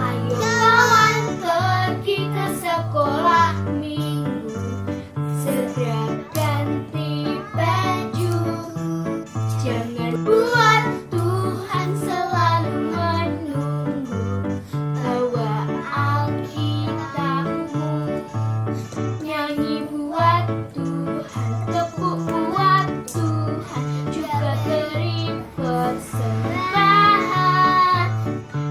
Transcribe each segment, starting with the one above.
Ayo kawan pergi ke sekolah minggu, segera ganti baju. Jangan buat Tuhan selalu menunggu. Bawa Alkitabmu, nyanyi buat Tuhan, tepuk buat Tuhan, juga beri persembahan.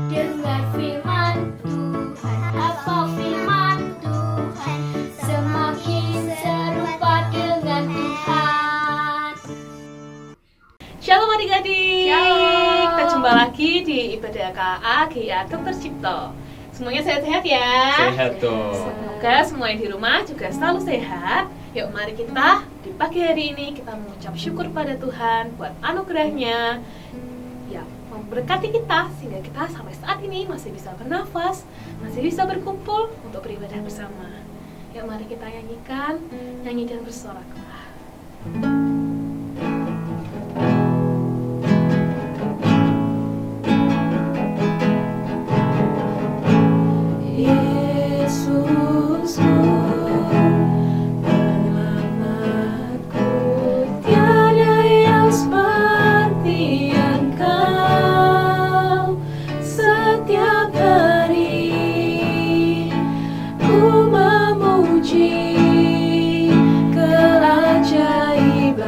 Dengar firman Tuhan, hafal firman Tuhan, semakin serupa dengan Tuhan. Shalom adik-adik. Shalom. Kita jumpa lagi di ibadah KA GIA Dr. Cipto. Semuanya sehat-sehat ya. Sehat dong. Semoga semuanya di rumah juga selalu sehat. Yuk mari kita di pagi hari ini kita mengucap syukur pada Tuhan buat anugerahnya yang memberkati kita sehingga kita sampai saat ini masih bisa bernafas, masih bisa berkumpul untuk beribadah bersama. Yuk mari kita nyanyikan, nyanyi dan bersoraklah. Yesusku, penyelamatku, tiada yang seperti Engkau. Setiap hari ku memuji keajaiban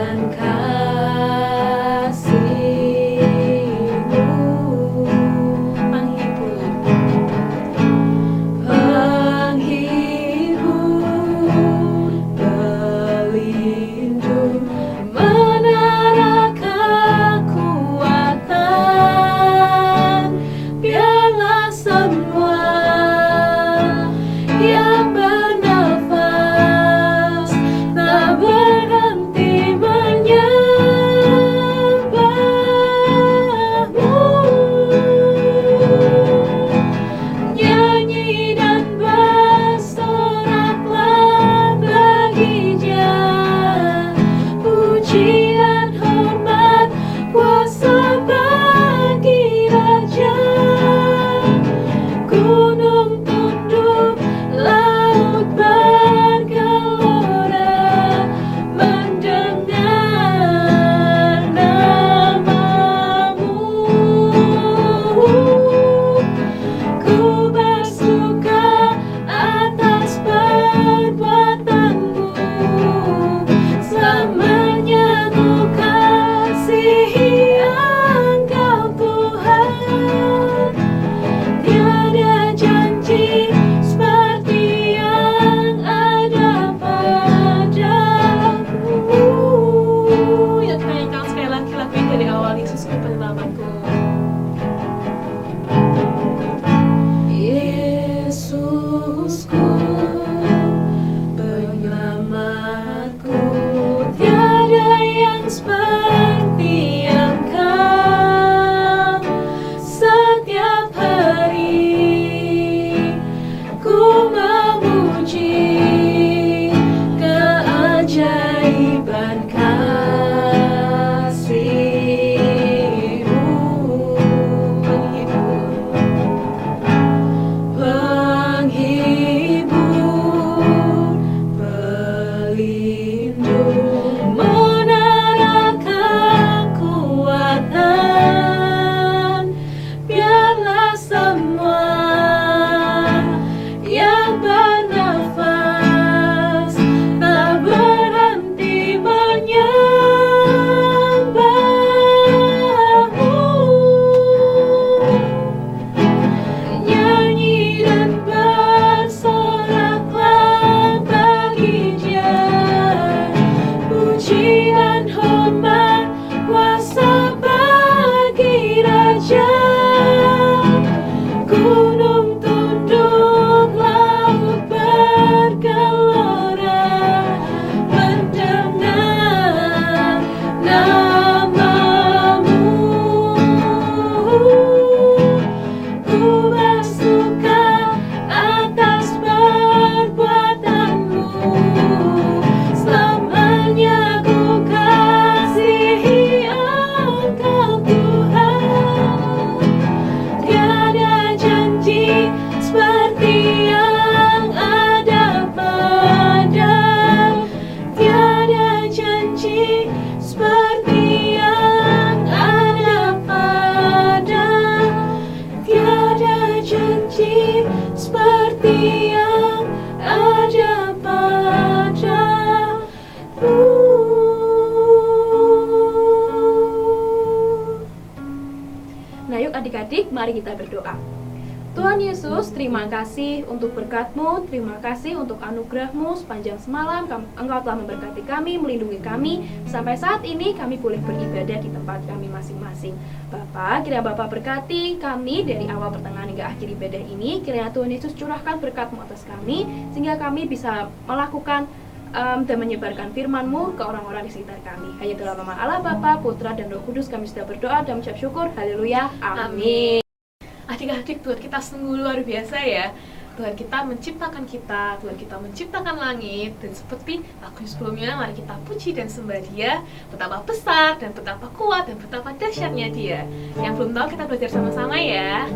Nah yuk adik-adik, mari kita berdoa. Tuhan Yesus, terima kasih untuk berkat-Mu, terima kasih untuk anugerah-Mu sepanjang semalam. Engkau telah memberkati kami, melindungi kami. Sampai saat ini kami boleh beribadah di tempat kami masing-masing. Bapak, kiranya Bapak berkati kami dari awal pertengahan hingga akhir ibadah ini. Kiranya Tuhan Yesus curahkan berkat-Mu atas kami, sehingga kami bisa melakukan dan menyebarkan firman-Mu ke orang-orang di sekitar kami. Hanya dalam nama Allah Bapa, Putra, dan Roh Kudus kami sudah berdoa dan mengucap syukur. Haleluya. Amin. Adik-adik, Tuhan kita sungguh luar biasa ya. Tuhan kita menciptakan kita, Tuhan kita menciptakan langit. Dan seperti lagu sebelumnya, mari kita puji dan sembah Dia. Betapa besar dan betapa kuat dan betapa dahsyatnya Dia. Yang belum tahu kita belajar sama-sama ya.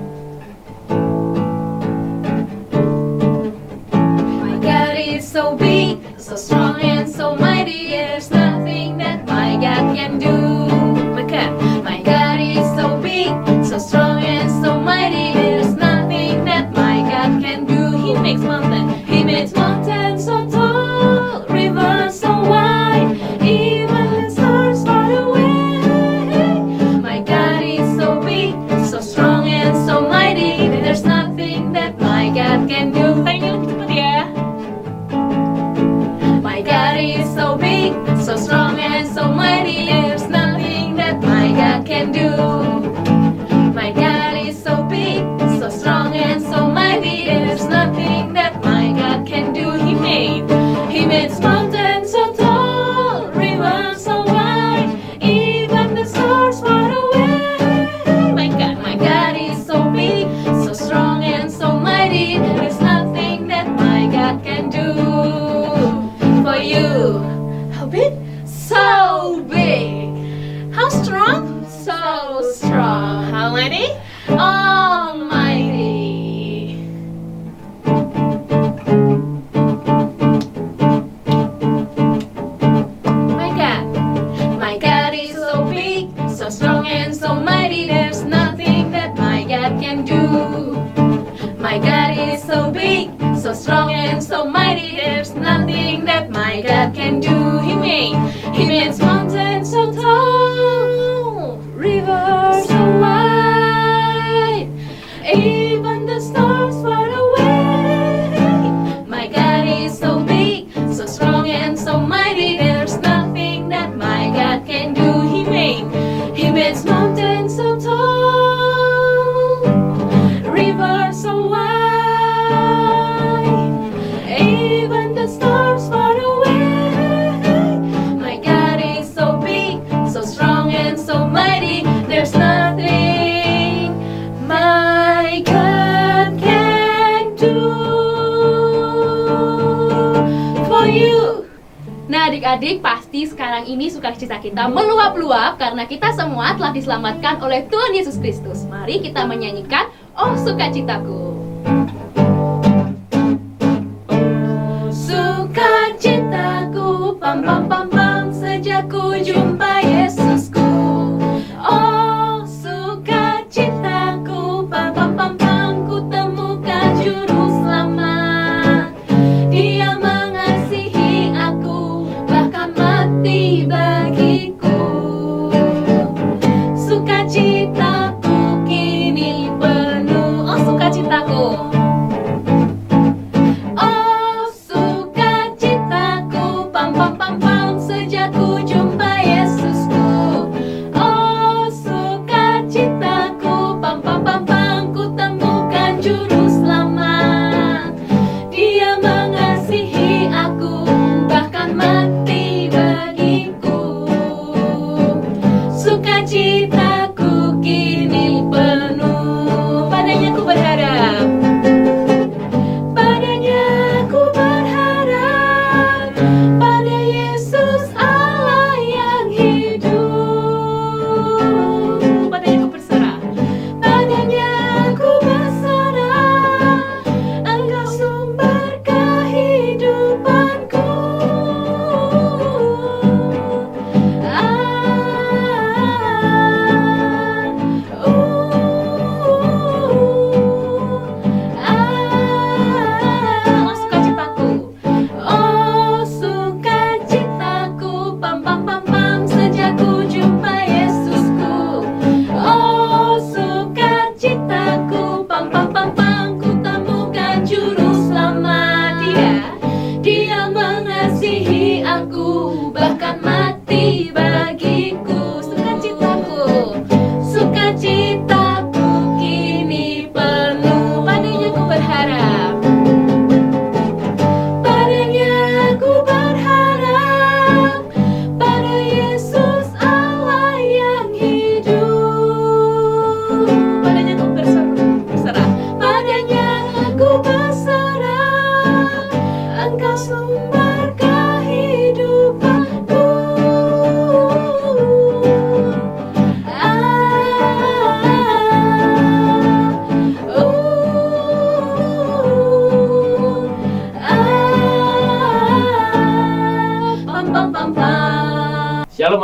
My God is so big, so strong and so mighty. There's nothing that my God can do. My God is so big, so strong and so mighty. There's nothing that my God can do. He makes mountains so tall, rivers so wide, even the stars far away. My God is so big, so strong and so mighty. There's nothing that my God can do. Tanya lebih cepat ya. My God is so big, so strong and so mighty. There's nothing that my God can do. My God is so big, so strong and so mighty. There's nothing that my God can do. He made mountains so tall, rivers so wide, even the stars far away. My God is so big, so strong and so mighty. There's nothing that my God can do for you. How big? So big. How strong? So strong. How mighty? Almighty. My God is so big, so strong and so mighty. There's nothing that my God can do. My God is so big, so strong and so mighty. There's nothing that my God can do. He made mountains so tall, rivers so wide, even the stars far away. My God is so big, so strong and so mighty. There's nothing that my God can do. He made mountains so tall, rivers so wide, even the stars far away. My God is so big, so strong and so mighty. There's nothing my God can do for you. Nah adik-adik, pasti sekarang ini sukacita kita meluap-luap karena kita semua telah diselamatkan oleh Tuhan Yesus Kristus. Mari kita menyanyikan Oh Sukacitaku. Sukacitaku, pam pam pam pam, sejak ku jumpa Yesusku. Oh sukacitaku, pam pam pam pam, ku temukan juru selamat. Dia mengasihi aku, bahkan mati bagiku. Sukacitaku kini penuh. Oh sukacitaku. Oh sukacitaku, pam pam pam pam,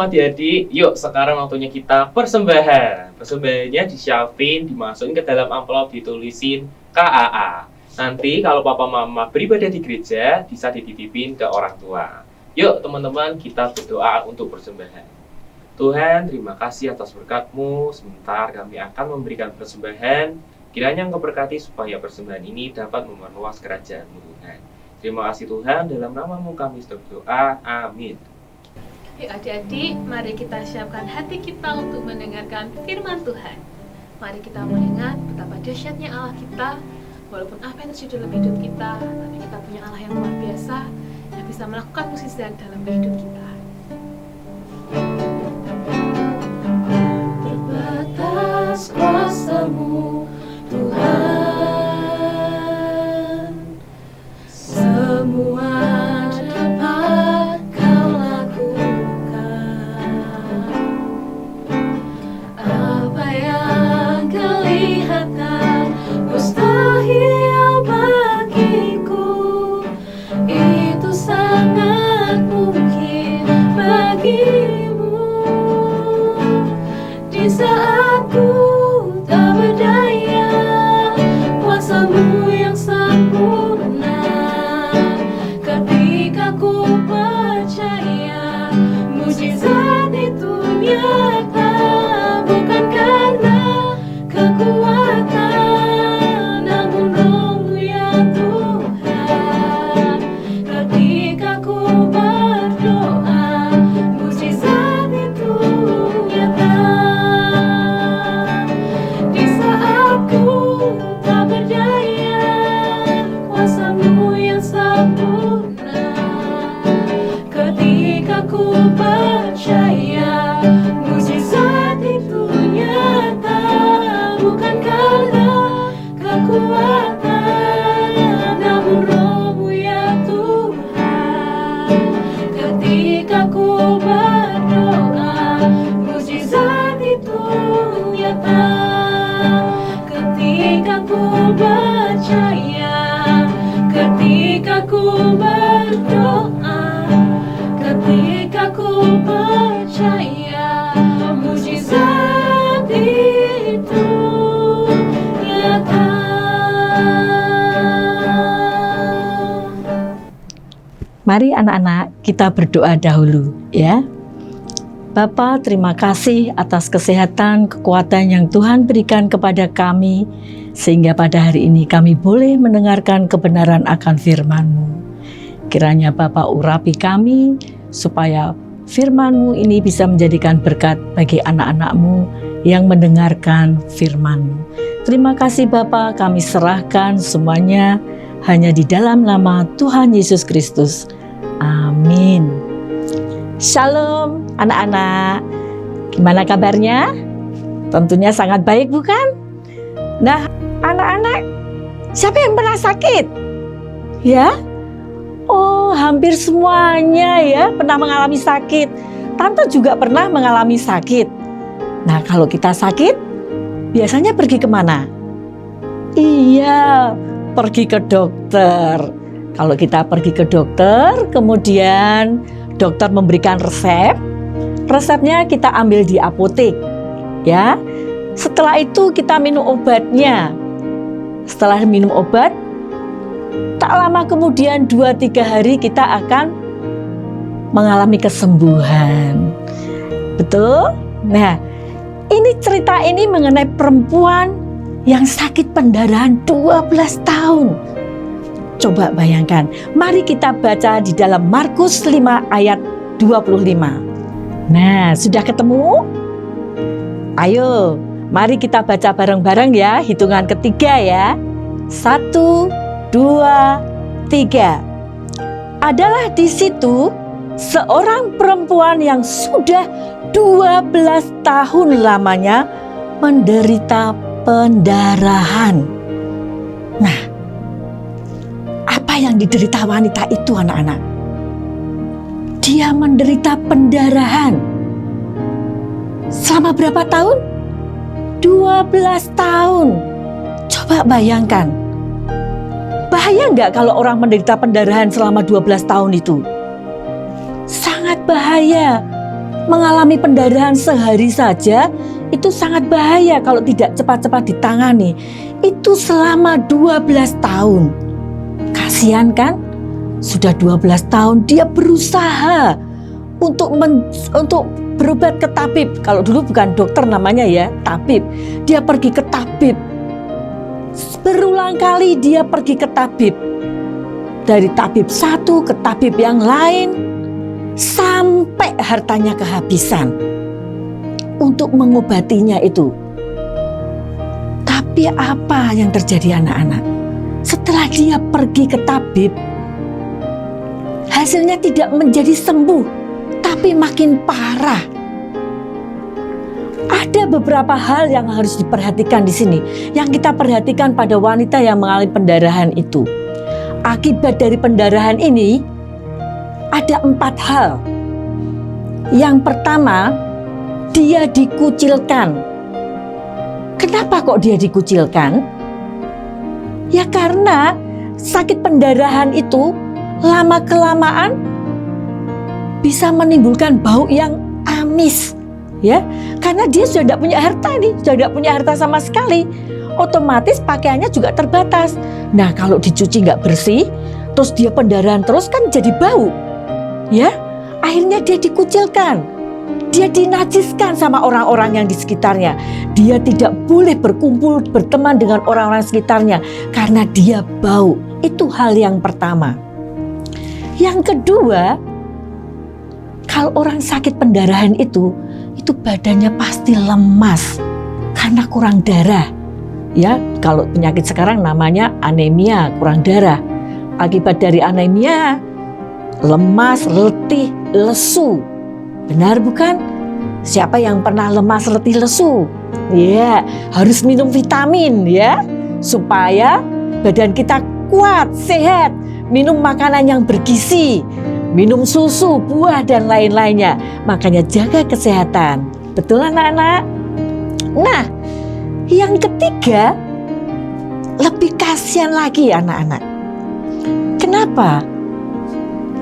Shalom adik-adik, yuk sekarang waktunya kita persembahan. Persembahannya disiapin, dimasukin ke dalam amplop, ditulisin KAA. Nanti kalau papa mama beribadah di gereja, bisa dititipin ke orang tua. Yuk teman-teman, kita berdoa untuk persembahan. Tuhan, terima kasih atas berkat-Mu. Sebentar kami akan memberikan persembahan. Kiranya Engkau berkati supaya persembahan ini dapat memperluas kerajaan-Mu Tuhan. Terima kasih Tuhan, dalam nama-Mu kami berdoa. Amin. Yuk adik-adik, mari kita siapkan hati kita untuk mendengarkan firman Tuhan. Mari kita mengingat betapa dahsyatnya Allah kita. Walaupun apa yang terjadi dalam hidup kita, tapi kita punya Allah yang luar biasa yang bisa melakukan mukjizat dalam hidup kita. Terbatas kuasa-Mu Tuhan, semua dapat Kau lakukan. Apa yang kelihatan mustahil bagiku, itu sangat mungkin bagimu. Di saat ku tak berdaya, kuasa-Mu yang sempurna. Ketika ku percaya, mujizat itu nyata. Bukan karena kekuatan, namun Roh-Mu ya Tuhan. Ketika ku berdoa, mujizat itu nyata. Di saat ku tak berdaya, kuasa-Mu yang sempurna. Ketika ku percaya, mujizat itu nyata. Bukan karena kekuatan, namun Roh-Mu ya Tuhan. Ketika ku berdoa, mujizat itu nyata. Ketika ku percaya, ketika ku berdoa, ketika ku percaya, mujizat itu nyata. Mari anak-anak kita berdoa dahulu ya. Bapa, terima kasih atas kesehatan, kekuatan yang Tuhan berikan kepada kami, sehingga pada hari ini kami boleh mendengarkan kebenaran akan firman-Mu. Kiranya Bapa urapi kami, supaya firman-Mu ini bisa menjadikan berkat bagi anak-anak-Mu yang mendengarkan firman-Mu. Terima kasih Bapa, kami serahkan semuanya hanya di dalam nama Tuhan Yesus Kristus. Amin. Shalom anak-anak, gimana kabarnya? Tentunya sangat baik bukan? Nah anak-anak, siapa yang pernah sakit? Ya? Oh hampir semuanya ya pernah mengalami sakit. Tante juga pernah mengalami sakit. Nah kalau kita sakit, biasanya pergi kemana? Iya, pergi ke dokter. Kalau kita pergi ke dokter, kemudian dokter memberikan resep. Resepnya kita ambil di apotek, ya. Setelah itu kita minum obatnya. Setelah minum obat, tak lama kemudian 2-3 hari kita akan mengalami kesembuhan. Betul? Nah, ini cerita ini mengenai perempuan yang sakit pendarahan 12 tahun. Coba bayangkan, mari kita baca di dalam Markus 5 ayat 25. Nah, sudah ketemu? Ayo, mari kita baca bareng-bareng ya, hitungan ketiga ya. 1, 2, 3. Adalah di situ seorang perempuan yang sudah 12 tahun lamanya menderita pendarahan. Nah, apa yang diderita wanita itu anak-anak? Dia menderita pendarahan. Selama berapa tahun? 12 tahun. Coba bayangkan. Bahaya nggak kalau orang menderita pendarahan selama 12 tahun itu? Sangat bahaya. mengalami pendarahan sehari saja itu sangat bahaya kalau tidak cepat-cepat ditangani. Itu selama 12 tahun. Kasihan kan? Sudah 12 tahun dia berusaha untuk berobat ke tabib. Kalau dulu bukan dokter namanya ya, tabib. Dia pergi ke tabib. Berulang kali dia pergi ke tabib. Dari tabib satu ke tabib yang lain, sampai hartanya kehabisan untuk mengobatinya itu. Tapi apa yang terjadi anak-anak? Setelah dia pergi ke tabib, hasilnya tidak menjadi sembuh, tapi makin parah. Ada beberapa hal yang harus diperhatikan di sini, yang kita perhatikan pada wanita yang mengalami pendarahan itu. Akibat dari pendarahan ini ada 4 hal. Yang pertama, dia dikucilkan. Kenapa kok dia dikucilkan? Ya karena sakit pendarahan itu lama-kelamaan bisa menimbulkan bau yang amis. Ya, karena dia sudah tidak punya harta nih, sudah tidak punya harta sama sekali. Otomatis pakaiannya juga terbatas. Nah, kalau dicuci nggak bersih, terus dia pendarahan terus kan jadi bau. Ya, akhirnya dia dikucilkan. Dia dinajiskan sama orang-orang yang di sekitarnya. Dia tidak boleh berkumpul, berteman dengan orang-orang sekitarnya karena dia bau. Itu hal yang pertama. Yang kedua, kalau orang sakit pendarahan itu badannya pasti lemas karena kurang darah. Ya, kalau penyakit sekarang namanya anemia, kurang darah. Akibat dari anemia, lemas, letih, lesu. Benar bukan? Siapa yang pernah lemas, letih, lesu? Ya, harus minum vitamin ya, supaya badan kita kuat, sehat. Minum makanan yang bergizi, minum susu, buah dan lain-lainnya. Makanya jaga kesehatan. Betul anak-anak? Nah, yang ketiga, lebih kasihan lagi anak-anak. Kenapa?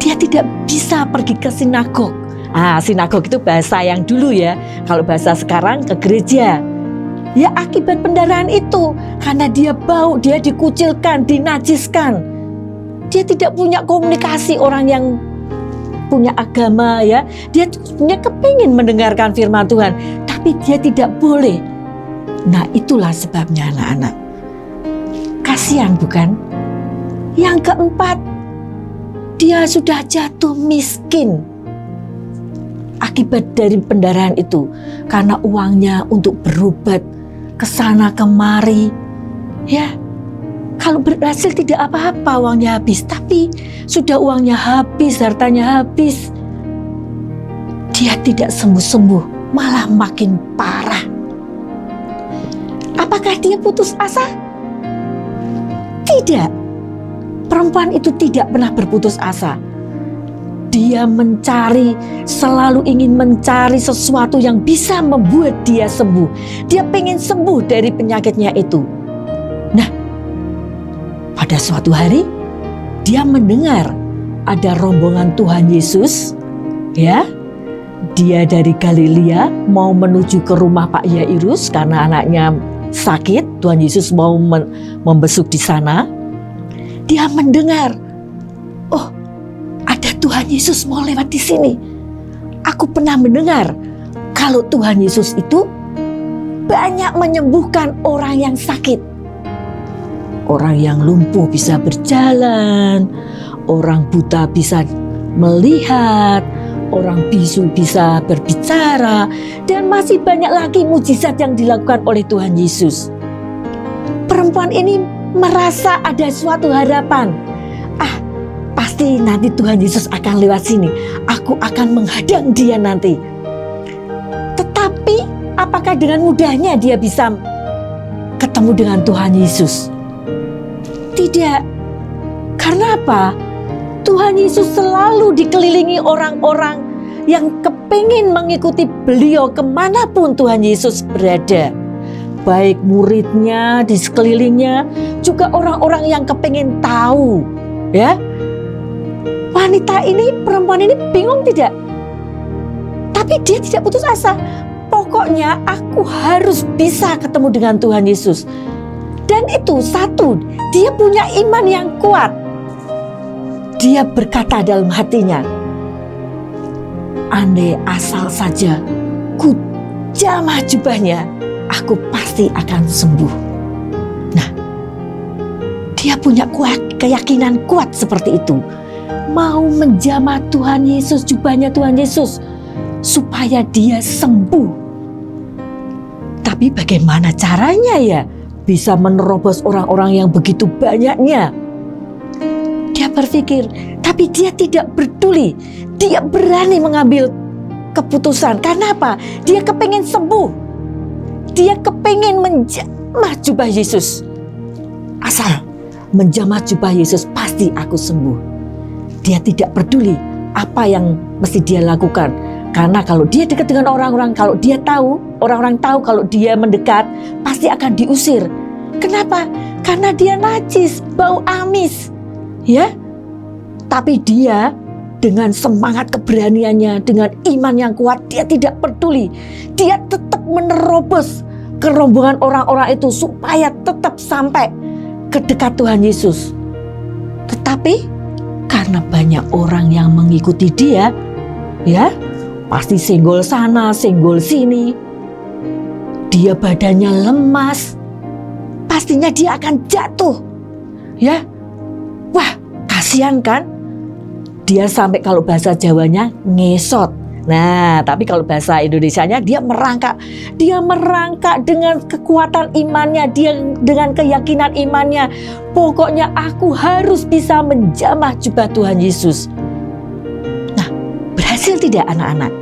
Dia tidak bisa pergi ke sinagog. Sinagog itu bahasa yang dulu ya. Kalau bahasa sekarang ke gereja. Ya akibat pendarahan itu. Karena dia bau, dia dikucilkan, dinajiskan. Dia tidak punya komunikasi orang yang punya agama ya. Dia punya kepingin mendengarkan firman Tuhan. Tapi dia tidak boleh. Nah itulah sebabnya anak-anak. Kasihan bukan? Yang keempat, dia sudah jatuh miskin. Akibat dari pendarahan itu. Karena uangnya untuk berobat kesana kemari. Ya, kalau berhasil tidak apa-apa uangnya habis. Tapi sudah uangnya habis, hartanya habis. Dia tidak sembuh-sembuh, malah makin parah. Apakah dia putus asa? Tidak. Perempuan itu tidak pernah berputus asa. Dia mencari, selalu ingin mencari sesuatu yang bisa membuat dia sembuh. Dia pengen sembuh dari penyakitnya itu. Nah, pada suatu hari, dia mendengar ada rombongan Tuhan Yesus, ya. Dia dari Galilea mau menuju ke rumah Pak Yairus karena anaknya sakit. Tuhan Yesus mau membesuk di sana. Dia mendengar, oh, ada Tuhan Yesus mau lewat di sini. Aku pernah mendengar kalau Tuhan Yesus itu banyak menyembuhkan orang yang sakit. Orang yang lumpuh bisa berjalan, orang buta bisa melihat, orang bisu bisa berbicara, dan masih banyak lagi mujizat yang dilakukan oleh Tuhan Yesus. Perempuan ini merasa ada suatu harapan. Pasti nanti Tuhan Yesus akan lewat sini. Aku akan menghadang dia nanti. Tetapi apakah dengan mudahnya dia bisa ketemu dengan Tuhan Yesus? Tidak. Karena apa? Tuhan Yesus selalu dikelilingi orang-orang yang kepingin mengikuti beliau kemanapun Tuhan Yesus berada. Baik muridnya di sekelilingnya, juga orang-orang yang kepingin tahu. Ya, wanita ini, perempuan ini bingung tidak? Tapi Tapi dia tidak putus asa. Pokoknya aku harus bisa ketemu dengan Tuhan Yesus. Dan itu satu, dia punya iman yang kuat. Dia berkata dalam hatinya, andai asal saja ku jamah jubahnya, aku pasti akan sembuh. Nah, dia punya keyakinan kuat seperti itu. Mau menjamah Tuhan Yesus, jubahnya Tuhan Yesus, supaya dia sembuh. Tapi bagaimana caranya ya bisa menerobos orang-orang yang begitu banyaknya? Dia berpikir, tapi dia tidak peduli. Dia berani mengambil keputusan. Karena apa? Dia kepingin sembuh. Dia kepingin menjamah jubah Yesus. Asal menjamah jubah Yesus, pasti aku sembuh. Dia tidak peduli apa yang mesti dia lakukan. Karena kalau dia dekat dengan orang-orang, kalau dia tahu, orang-orang tahu kalau dia mendekat, pasti akan diusir. Kenapa? Karena dia najis, bau amis. Ya, tapi dia dengan semangat keberaniannya, dengan iman yang kuat, dia tidak peduli. Dia tetap menerobos kerombongan orang-orang itu supaya tetap sampai ke dekat Tuhan Yesus. Tetapi karena banyak orang yang mengikuti dia, ya, pasti senggol sana, senggol sini. Dia badannya lemas. Pastinya dia akan jatuh. Ya. Wah, kasihan kan? Dia sampai kalau bahasa Jawanya ngesot. Nah, tapi kalau bahasa Indonesianya dia merangkak. Dia merangkak dengan kekuatan imannya, dia dengan keyakinan imannya. Pokoknya aku harus bisa menjamah jubah Tuhan Yesus. Nah, berhasil tidak anak-anak?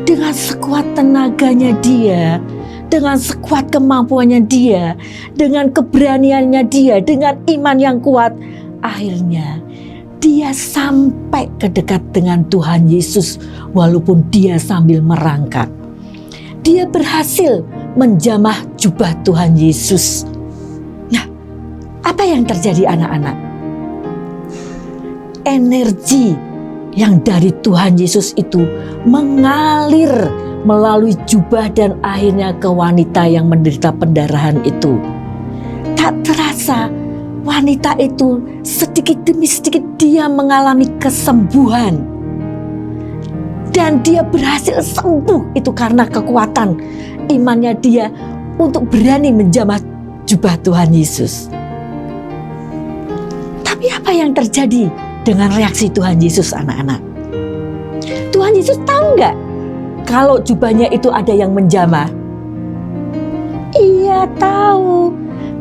Dengan sekuat tenaganya dia, dengan sekuat kemampuannya dia, dengan keberaniannya dia, dengan iman yang kuat, akhirnya dia sampai ke dekat dengan Tuhan Yesus walaupun dia sambil merangkak. Dia berhasil menjamah jubah Tuhan Yesus. Nah, apa yang terjadi anak-anak? Energi yang dari Tuhan Yesus itu mengalir melalui jubah dan akhirnya ke wanita yang menderita pendarahan itu. Tak terasa wanita itu sedikit demi sedikit dia mengalami kesembuhan. Dan dia berhasil sembuh itu karena kekuatan imannya dia untuk berani menjamah jubah Tuhan Yesus. Tapi apa yang terjadi dengan reaksi Tuhan Yesus anak-anak? Tuhan Yesus tahu nggak kalau jubahnya itu ada yang menjamah? Iya tahu,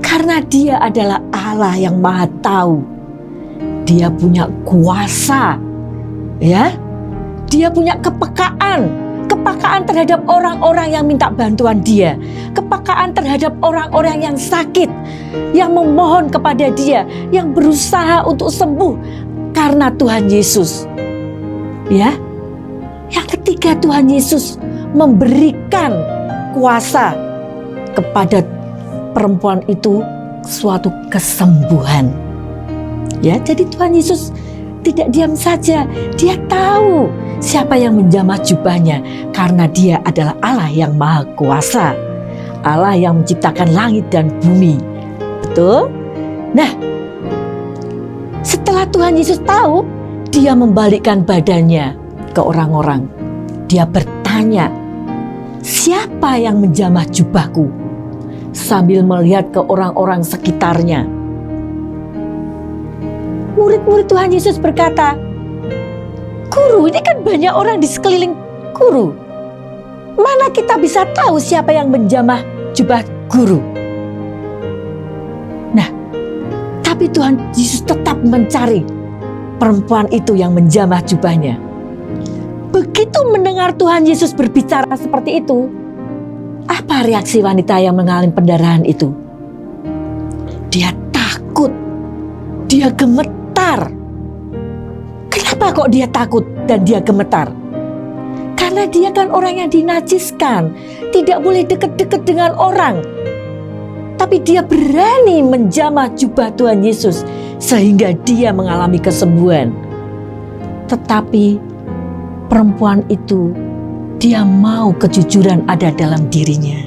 karena dia adalah Allah yang Maha Tahu. Dia punya kuasa, ya. Dia punya kepekaan terhadap orang-orang yang minta bantuan dia, kepekaan terhadap orang-orang yang sakit, yang memohon kepada dia, yang berusaha untuk sembuh karena Tuhan Yesus. Ya. Yang ketiga, Tuhan Yesus memberikan kuasa kepada perempuan itu suatu kesembuhan. Ya, jadi Tuhan Yesus tidak diam saja. Dia tahu siapa yang menjamah jubahnya karena dia adalah Allah yang Maha Kuasa. Allah yang menciptakan langit dan bumi. Betul? Nah, setelah Tuhan Yesus tahu, dia membalikkan badannya ke orang-orang. Dia bertanya, siapa yang menjamah jubahku? Sambil melihat ke orang-orang sekitarnya. Murid-murid Tuhan Yesus berkata, Guru, ini kan banyak orang di sekeliling Guru. Mana kita bisa tahu siapa yang menjamah jubah Guru? Nah, tapi Tuhan Yesus tetap mencari perempuan itu yang menjamah jubahnya. Begitu mendengar Tuhan Yesus berbicara seperti itu, apa reaksi wanita yang mengalami pendarahan itu? Dia takut, dia gemetar. Kenapa kok dia takut dan dia gemetar? Karena dia kan orang yang dinajiskan, tidak boleh dekat-dekat dengan orang. Tapi dia berani menjamah jubah Tuhan Yesus sehingga dia mengalami kesembuhan. Tetapi perempuan itu dia mau kejujuran ada dalam dirinya.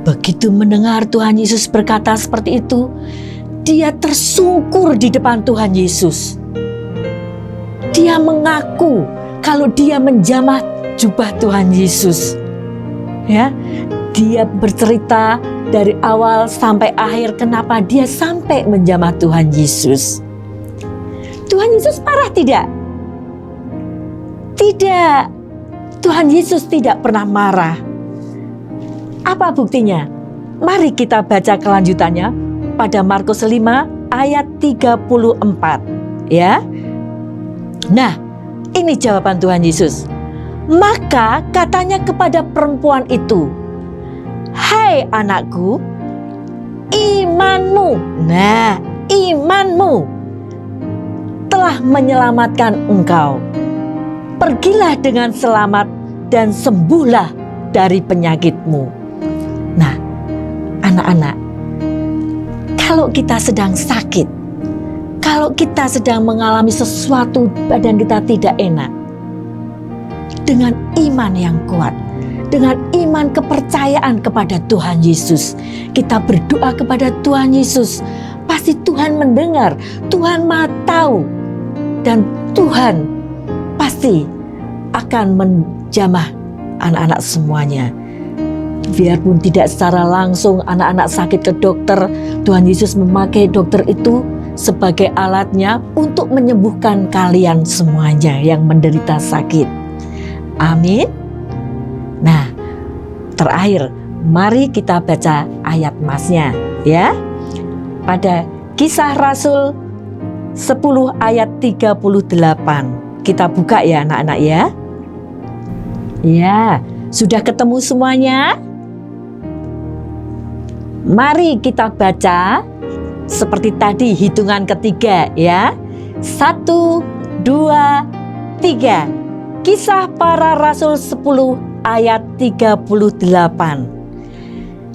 Begitu mendengar Tuhan Yesus berkata seperti itu, dia tersungkur di depan Tuhan Yesus. Dia mengaku kalau dia menjamah jubah Tuhan Yesus. Ya, dia bercerita dari awal sampai akhir kenapa dia sampai menjamah Tuhan Yesus. Tuhan Yesus marah tidak? Tidak. Tuhan Yesus tidak pernah marah. Apa buktinya? Mari kita baca kelanjutannya pada Markus 5 ayat 34. Ya. Nah, ini jawaban Tuhan Yesus. Maka katanya kepada perempuan itu, "Hai anakku, imanmu telah menyelamatkan engkau. Pergilah dengan selamat dan sembuhlah dari penyakitmu." Nah, anak-anak, kalau kita sedang sakit, kalau kita sedang mengalami sesuatu badan kita tidak enak, dengan iman yang kuat, dengan iman kepercayaan kepada Tuhan Yesus, kita berdoa kepada Tuhan Yesus, pasti Tuhan mendengar, Tuhan Maha tahu, dan Tuhan pasti akan menjamah anak-anak semuanya. Biarpun tidak secara langsung anak-anak sakit ke dokter, Tuhan Yesus memakai dokter itu sebagai alatnya untuk menyembuhkan kalian semuanya yang menderita sakit. Amin. Nah, terakhir, mari kita baca ayat masnya, ya. Pada Kisah Rasul 10 ayat 38. Kita buka ya anak-anak ya. Ya, sudah ketemu semuanya? Mari kita baca seperti tadi hitungan ketiga ya. 1, 2, 3. Kisah Para Rasul 10 ayat 38.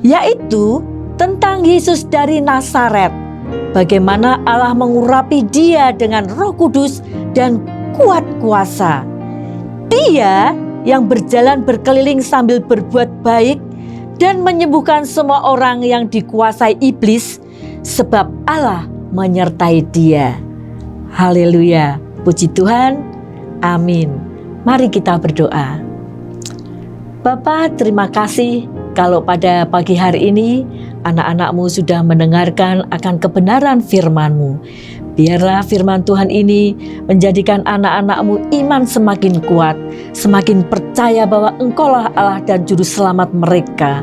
Yaitu tentang Yesus dari Nazaret. Bagaimana Allah mengurapi dia dengan Roh Kudus dan kuat kuasa. Dia yang berjalan berkeliling sambil berbuat baik dan menyembuhkan semua orang yang dikuasai iblis, sebab Allah menyertai dia. Haleluya, puji Tuhan, amin. Mari kita berdoa. Bapa, terima kasih kalau pada pagi hari ini anak-anak-Mu sudah mendengarkan akan kebenaran firman-Mu. Biarlah firman Tuhan ini menjadikan anak-anak-Mu iman semakin kuat, semakin percaya bahwa Engkaulah Allah dan Juru Selamat mereka.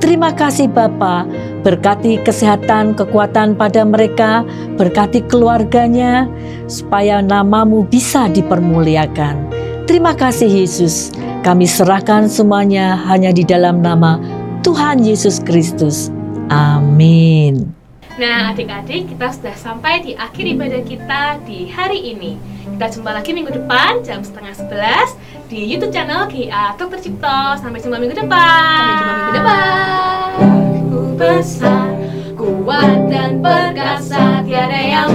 Terima kasih Bapa, berkati kesehatan, kekuatan pada mereka, berkati keluarganya, supaya nama-Mu bisa dipermuliakan. Terima kasih Yesus, kami serahkan semuanya hanya di dalam nama Tuhan Yesus Kristus. Amin. Nah adik-adik, kita sudah sampai di akhir ibadah kita di hari ini. Kita jumpa lagi minggu depan jam 10:30 di YouTube channel GIA Dokter Cipto. Sampai jumpa minggu depan. Ku besar, kuat dan perkasa, tiada yang